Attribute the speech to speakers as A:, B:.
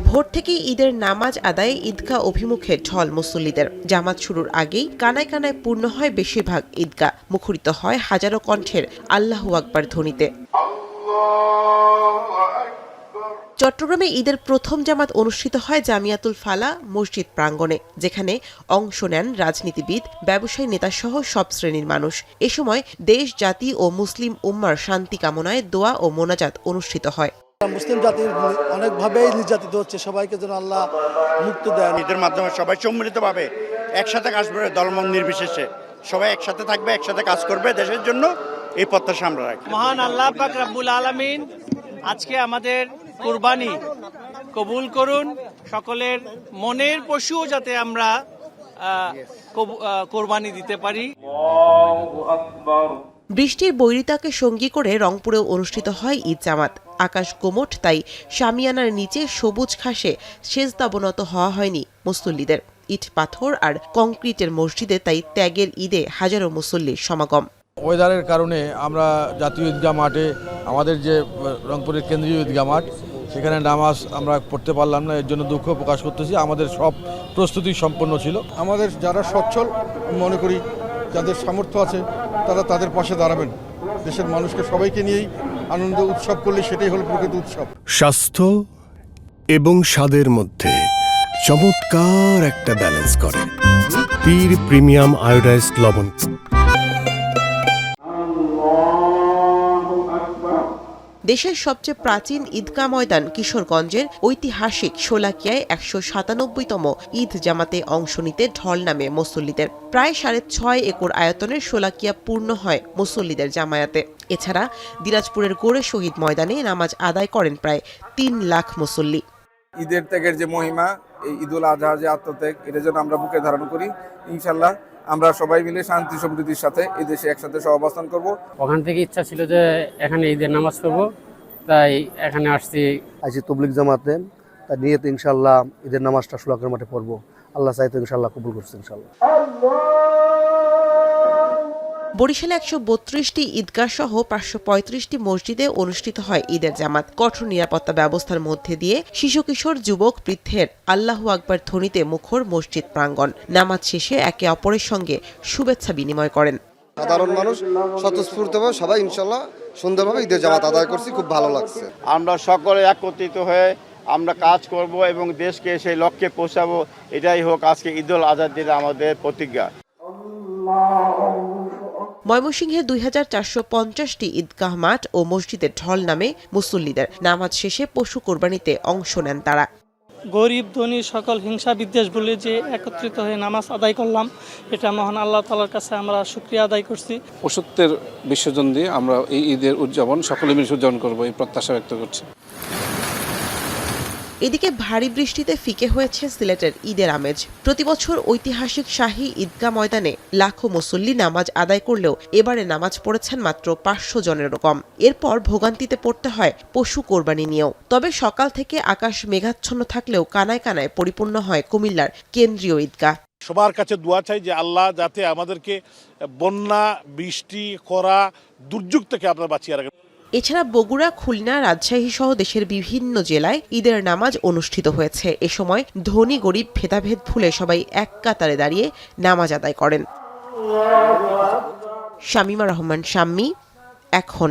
A: ভোর থেকেই ঈদের নামাজ আদায়ে ঈদগাহ অভিমুখে ঢল মুসল্লিদের। জামাত শুরুর আগেই কানায় কানায় পূর্ণ হয় বেশিরভাগ ঈদগাহ, মুখরিত হয় হাজারো কণ্ঠের আল্লাহু আকবার ধ্বনিতে। চট্টগ্রামে ঈদের প্রথম জামাত অনুষ্ঠিত হয় জামিয়াতুল ফালা মসজিদ প্রাঙ্গণে, যেখানে অংশ নেন রাজনীতিবিদ, ব্যবসায়ী নেতাসহ সব শ্রেণীর মানুষ। এ সময় দেশ, জাতি ও মুসলিম উম্মার শান্তি কামনায় দোয়া ও মোনাজাত অনুষ্ঠিত হয়।
B: মুসলিম জাতি অনেকভাবেই নির্যাতিত হচ্ছে, সবাইকে যেন আল্লাহ মুক্তি দেন।
C: ঈদের মাধ্যমে সবাই সম্মিলিতভাবে একসাথে কাজ করবে, দলমত নির্বিশেষে সবাই একসাথে থাকবে, একসাথে কাজ করবে দেশের জন্য, এই প্রত্যাশা আমরা রাখি।
D: মহান আল্লাহ পাক রব্বুল আলামিন আজকে আমাদের কুরবানি কবুল করুন। সকলের মনের পশুও যাতে আমরা কোরবানি দিতে পারি।
A: বৃষ্টির বৈরিতাকে সঙ্গী করে রংপুরেও অনুষ্ঠিত হয় ঈদ জামাত। আকাশ গোমট, তাই শামিয়ানার নিচে সবুজ ঘাসে সেজদাবনত হওয়া হয়নি মুসল্লিদের। ইট পাথর আর কংক্রিটের মসজিদে তাই ত্যাগের ঈদে হাজারো মুসল্লির সমাগম।
E: ওয়েদারের কারণে আমরা জাতীয় ঈদগাহ মাঠে, আমাদের যে রংপুরের কেন্দ্রীয় ঈদগাহ মাঠ, সেখানে নামাজ আমরা পড়তে পারলাম না, এর জন্য দুঃখ প্রকাশ করতেছি। আমাদের সব প্রস্তুতি সম্পন্ন ছিল।
F: আমাদের যারা সচ্ছল মনে করি, যাদের সামর্থ্য আছে, তারা তাদের পাশে দাঁড়াবেন। দেশের মানুষকে সবাইকে নিয়েই আনন্দ উৎসব করলে সেটাই হলো প্রকৃত উৎসব।
G: স্বাস্থ্য এবং স্বাদের মধ্যে চমৎকার একটা ব্যালেন্স করে পীর প্রিমিয়াম আয়োডাইজড লবণ।
A: দেশের সবচেয়ে প্রাচীন ঈদগাহ ময়দান কিশোরগঞ্জের ঐতিহাসিক শোলাকিয়ায় ১৯৭তম ঈদ জামাতে অংশ নিতে ঢল নামে মুসল্লিদের। প্রায় ৬.৫ একর আয়তনের শোলাকিয়া পূর্ণ হয় মুসল্লিদের জামায়াতে। এছাড়া দিনাজপুরের গোড়ে শহীদ ময়দানে নামাজ আদায় করেন প্রায় ৩ লাখ মুসল্লি।
H: ঈদের ত্যাগের যে মহিমা, এই ঈদুল আজহা যে আত্মত্যাগ, এটা যেন আমরা বুকে ধারণ করি। ইনশাল্লাহ আমরা সবাই মিলে শান্তি সমৃদ্ধির সাথে এই দেশে একসাথে সহাবস্থান করব।
I: ওখান থেকে ইচ্ছা ছিল যে এখানে ঈদের নামাজ পড়বো, তাই এখানে আসছি
B: তবলিগ জামাতে, তার নিয়ত ইনশাল্লাহ ঈদের নামাজটা শোলাকিয়ার মাঠে পড়বো। আল্লাহ চাইতো ইনশাল্লাহ কবুল করছে ইনশাল্লাহ।
A: বরিশালে ১৩২টি ঈদগাহ সহ ৫৩৫টি মসজিদে অনুষ্ঠিত হয় ঈদের জামাত। কঠোর নিরাপত্তা ব্যবস্থার মধ্যে দিয়ে শিশু কিশোর, যুবক, বৃদ্ধের আল্লাহু আকবার ধ্বনিতে মুখর মসজিদ প্রাঙ্গণ। নামাজ শেষে একে অপরের সঙ্গে শুভেচ্ছা বিনিময় করেন।
B: সাধারণ মানুষ স্বতঃস্ফূর্তভাবে সবাই ইনশাল্লাহ সুন্দরভাবে ঈদের জামাত আদায় করছি, খুব ভালো লাগছে।
C: আমরা সকলে একত্রিত হয়ে আমরা কাজ করব এবং দেশকে সেই লক্ষ্যে পৌঁছাবো, এটাই হোক আজকে ঈদুল আজহার দিনে আমাদের প্রতিজ্ঞা।
A: ময়মনসিংহে ২৪৫০টি ঈদগাহ মাঠ ও মসজিদে ঢল নামে মুসল্লিদের। নামাজ শেষে পশু কোরবানিতে অংশ নেন তারা।
D: গরিব ধনী সকল হিংসা বিদ্বেষ ভুলে যে একত্রিত হয়ে নামাজ আদায় করলাম, এটা মহান আল্লাহ তাআলার কাছে আমরা শুকরিয়া আদায় করছি।
H: পশুত্বের বিসর্জন দিয়ে আমরা এই ঈদের উদযাপন সকলে মিলে উদযাপন করবো, এই প্রত্যাশা ব্যক্ত করছি।
A: এদিকে ভারী বৃষ্টিতে ফিকে হয়েছে সিলেটের ঈদের আমেজ। প্রতিবছর ঐতিহাসিক শাহী ঈদগাহ ময়দানে লাখো মুসল্লি নামাজ আদায় করলেও এবারে নামাজ পড়েছেন মাত্র ৫০০ জনেরও কম। এরপর ভোগান্তিতে পড়তে হয় পশু কোরবানি নিয়েও। তবে সকাল থেকে আকাশ মেঘাচ্ছন্ন থাকলেও কানায় কানায় পরিপূর্ণ হয় কুমিল্লার কেন্দ্রীয় ঈদগাহ।
F: সবার কাছে দোয়া চাই যে আল্লাহ যাতে আমাদেরকে বন্যা, বৃষ্টি, খরা, দুর্যোগ থেকে আপনারা বাঁচিয়ে রাখেন।
A: এছাড়া বগুড়া, খুলনা, রাজশাহী সহ দেশের বিভিন্ন জেলায় ঈদের নামাজ অনুষ্ঠিত হয়েছে। এ সময় ধনী গরিব ভেদাভেদ ভুলে সবাই এক কাতারে দাঁড়িয়ে নামাজ আদায় করেন। শামীমা রহমান শাম্মী, এখন।